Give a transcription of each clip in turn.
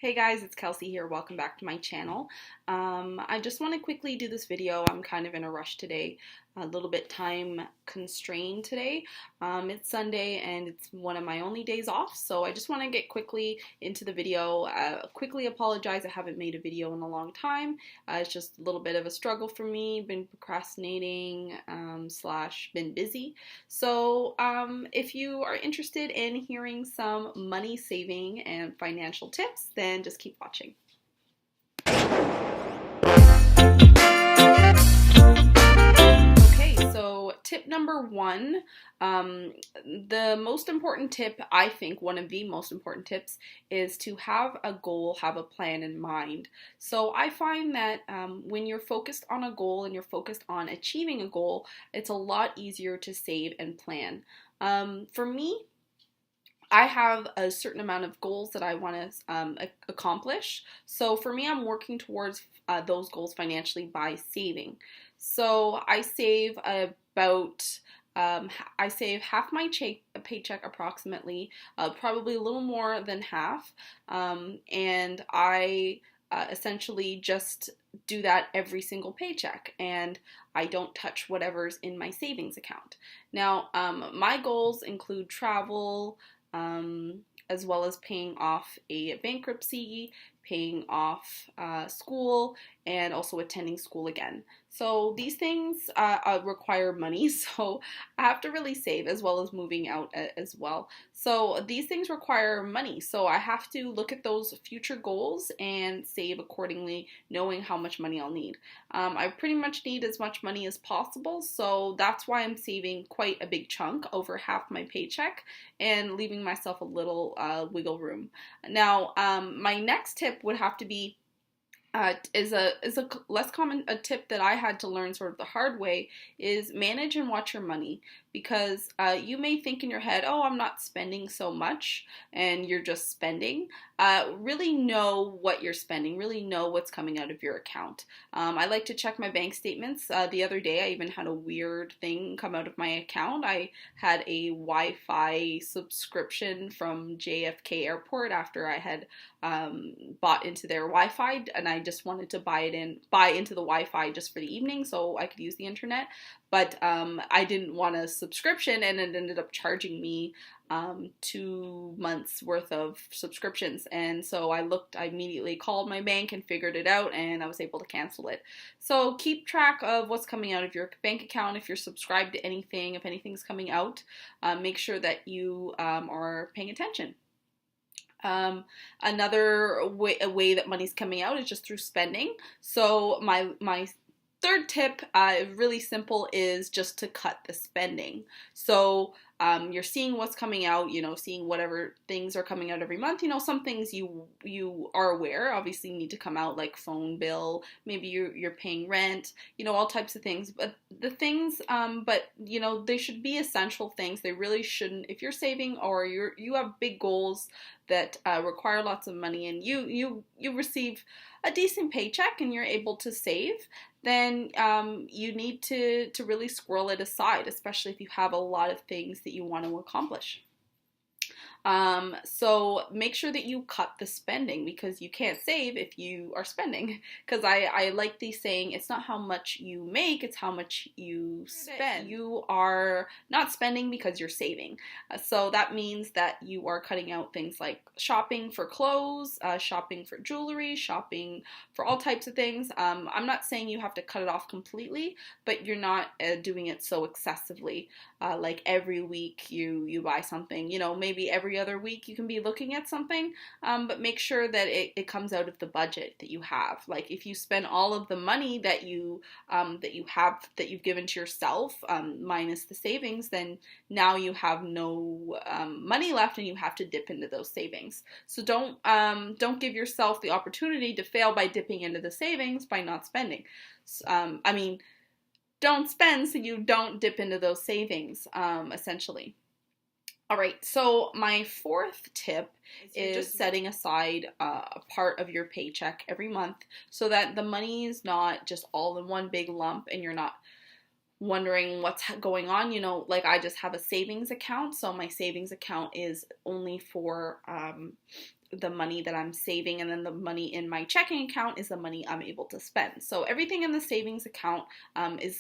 Hey guys, it's Kelsey here. Welcome back to my channel. I just want to quickly do this video. I'm kind of in a rush today, a little bit time constrained today. It's Sunday and it's one of my only days off, so I just want to get quickly into the video. Quickly apologize, I haven't made a video in a long time. It's just a little bit of a struggle for me, been procrastinating slash been busy. So if you are interested in hearing some money saving and financial tips, then just keep watching. Okay, so tip number one, the most important tip, I think one of the most important tips, is to have a goal, have a plan in mind. So I find that when you're focused on a goal and you're focused on achieving a goal, it's a lot easier to save and plan. For me, I have a certain amount of goals that I want to accomplish. So for me, I'm working towards those goals financially by saving. So I save about I save half my paycheck approximately, probably a little more than half, and I essentially just do that every single paycheck, and I don't touch whatever's in my savings account. Now, my goals include travel, as well as paying off a bankruptcy, paying off school, and also attending school again. So these things require money, so I have to really save, as well as moving out as well. So these things require money, so I have to look at those future goals and save accordingly, knowing how much money I'll need. I pretty much need as much money as possible, so that's why I'm saving quite a big chunk, over half my paycheck, and leaving myself a little wiggle room. Now, my next tip would have to be is a less common tip that I had to learn sort of the hard way, is manage and watch your money, because you may think in your head, oh, I'm not spending so much, and you're just spending. Really know what you're spending, really know what's coming out of your account. I like to check my bank statements. The other day I even had a weird thing come out of my account. I had a Wi-Fi subscription from JFK Airport after I had bought into their Wi-Fi, and I just wanted to buy into the Wi-Fi just for the evening so I could use the internet. But I didn't want a subscription, and it ended up charging me 2 months worth of subscriptions. And so I immediately called my bank and figured it out, and I was able to cancel it. So keep track of what's coming out of your bank account. If you're subscribed to anything, if anything's coming out, make sure that you are paying attention. Another way that money's coming out is just through spending. So my third tip, really simple, is just to cut the spending. So you're seeing what's coming out, seeing whatever things are coming out every month. Some things you are aware obviously need to come out, like phone bill, maybe you're paying rent, all types of things. But the things, they should be essential things. They really shouldn't. If you're saving, or you have big goals that require lots of money, and you receive a decent paycheck and you're able to save, then you need to really squirrel it aside, especially if you have a lot of things that you want to accomplish. So make sure that you cut the spending, because you can't save if you are spending. Because I like the saying, it's not how much you make, it's how much you spend. You are not spending because you're saving. So that means that you are cutting out things like shopping for clothes, shopping for jewelry, shopping for all types of things. I'm not saying you have to cut it off completely, but you're not doing it so excessively. Like every week you buy something, maybe every other week you can be looking at something, but make sure that it comes out of the budget that you have. Like if you spend all of the money that you've given to yourself, minus the savings, then now you have no money left, and you have to dip into those savings. So don't give yourself the opportunity to fail by dipping into the savings by not spending. Don't spend so you don't dip into those savings, essentially. All right, so my fourth tip is just setting aside a part of your paycheck every month, so that the money is not just all in one big lump and you're not wondering what's going on. Like I just have a savings account, so my savings account is only for the money that I'm saving, and then the money in my checking account is the money I'm able to spend. So everything in the savings account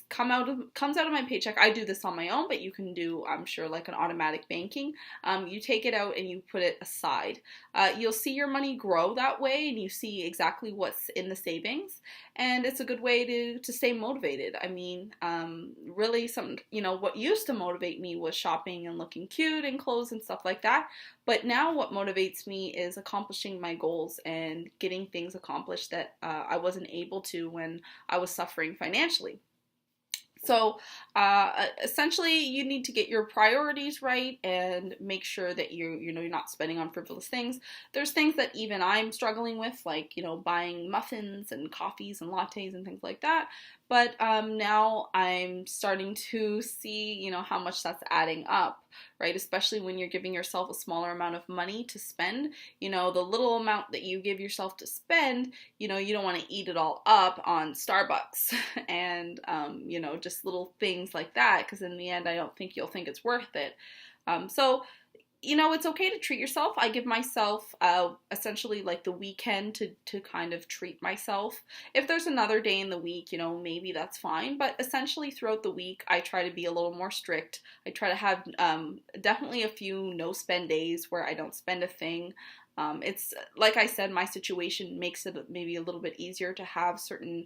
comes out of my paycheck. I do this on my own, but you can do, I'm sure, like an automatic banking. You take it out and you put it aside. You'll see your money grow that way, and you see exactly what's in the savings, and it's a good way to stay motivated. I mean, really, what used to motivate me was shopping and looking cute and clothes and stuff like that. But now what motivates me is accomplishing my goals and getting things accomplished that I wasn't able to when I was suffering financially. So essentially, you need to get your priorities right and make sure that you're not spending on frivolous things. There's things that even I'm struggling with, like buying muffins and coffees and lattes and things like that. But now I'm starting to see how much that's adding up, right? Especially when you're giving yourself a smaller amount of money to spend. The little amount that you give yourself to spend, you don't want to eat it all up on Starbucks and just little things like that, because in the end I don't think you'll think it's worth it. So it's okay to treat yourself. I give myself essentially like the weekend to kind of treat myself. If there's another day in the week, maybe that's fine. But essentially throughout the week, I try to be a little more strict. I try to have definitely a few no spend days where I don't spend a thing. It's like I said, my situation makes it maybe a little bit easier to have certain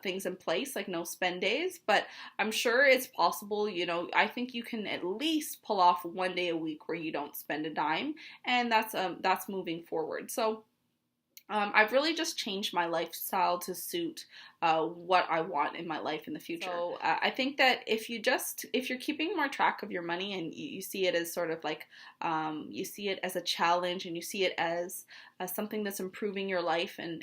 things in place, like no spend days, but I'm sure it's possible. I think you can at least pull off one day a week where you don't spend a dime, and that's moving forward. So I've really just changed my lifestyle to suit what I want in my life in the future. So I think that if you're keeping more track of your money, and you see it as sort of like, you see it as a challenge, and you see it as something that's improving your life, and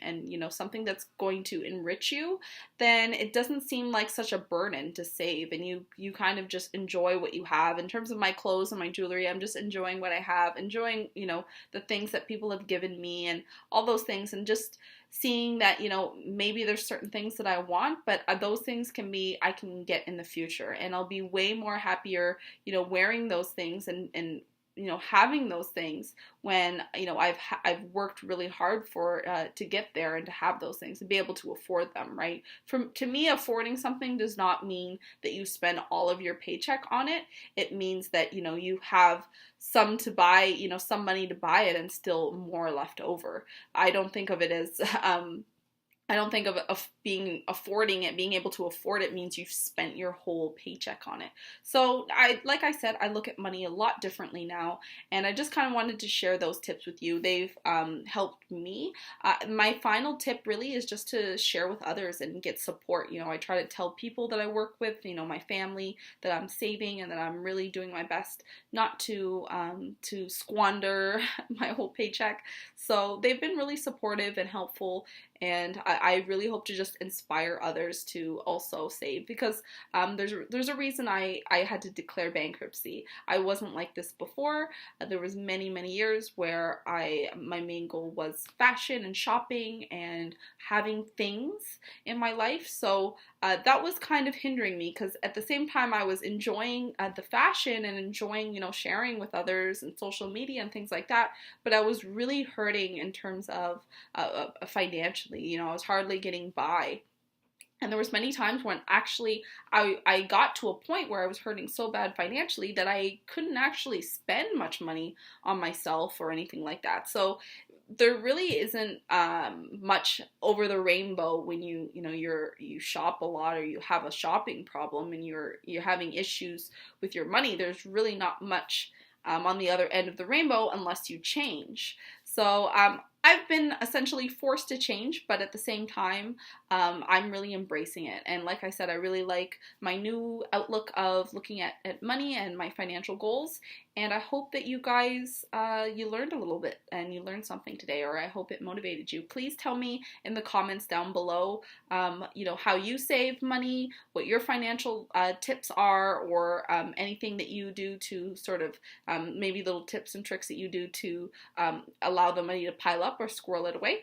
something that's going to enrich you, then it doesn't seem like such a burden to save, and you kind of just enjoy what you have. In terms of my clothes and my jewelry, I'm just enjoying what I have, enjoying the things that people have given me and all those things, and just seeing that maybe there's certain things that I want, but those things I can get in the future, and I'll be way more happier wearing those things and having those things when I've worked really hard for to get there and to have those things and be able to afford them, right? To me, affording something does not mean that you spend all of your paycheck on it. It means that you have some to buy, some money to buy it, and still more left over. I don't think of it as I don't think of being able to afford it means you've spent your whole paycheck on it. So like I said, I look at money a lot differently now, and I just kind of wanted to share those tips with you. They've helped me. My final tip really is just to share with others and get support. I try to tell people that I work with, my family, that I'm saving and that I'm really doing my best not to squander my whole paycheck. So they've been really supportive and helpful. And I really hope to just inspire others to also save, because there's a reason I had to declare bankruptcy. I wasn't like this before. There was many years where my main goal was fashion and shopping and having things in my life. So that was kind of hindering me, because at the same time I was enjoying the fashion and enjoying sharing with others and social media and things like that, but I was really hurting in terms of financially. I was hardly getting by. And there was many times when actually I got to a point where I was hurting so bad financially that I couldn't actually spend much money on myself or anything like that. So there really isn't much over the rainbow when you shop a lot, or you have a shopping problem and you're having issues with your money. There's really not much on the other end of the rainbow unless you change. So I've been essentially forced to change, but at the same time, I'm really embracing it. And like I said, I really like my new outlook of looking at money and my financial goals. And I hope that you guys, you learned a little bit and you learned something today, or I hope it motivated you. Please tell me in the comments down below, how you save money, what your financial tips are, or anything that you do to sort of, maybe little tips and tricks that you do to allow the money to pile up or squirrel it away.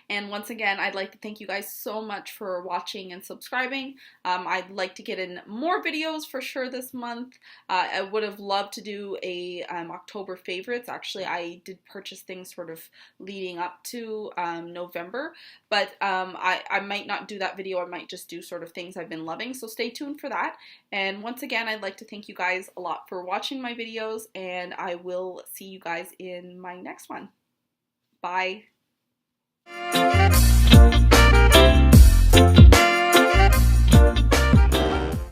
And once again, I'd like to thank you guys so much for watching and subscribing. I'd like to get in more videos for sure this month. I would have loved to do a October favorites. Actually, I did purchase things sort of leading up to November, but I might not do that video. I might just do sort of things I've been loving. So stay tuned for that. And once again, I'd like to thank you guys a lot for watching my videos, and I will see you guys in my next one. Bye.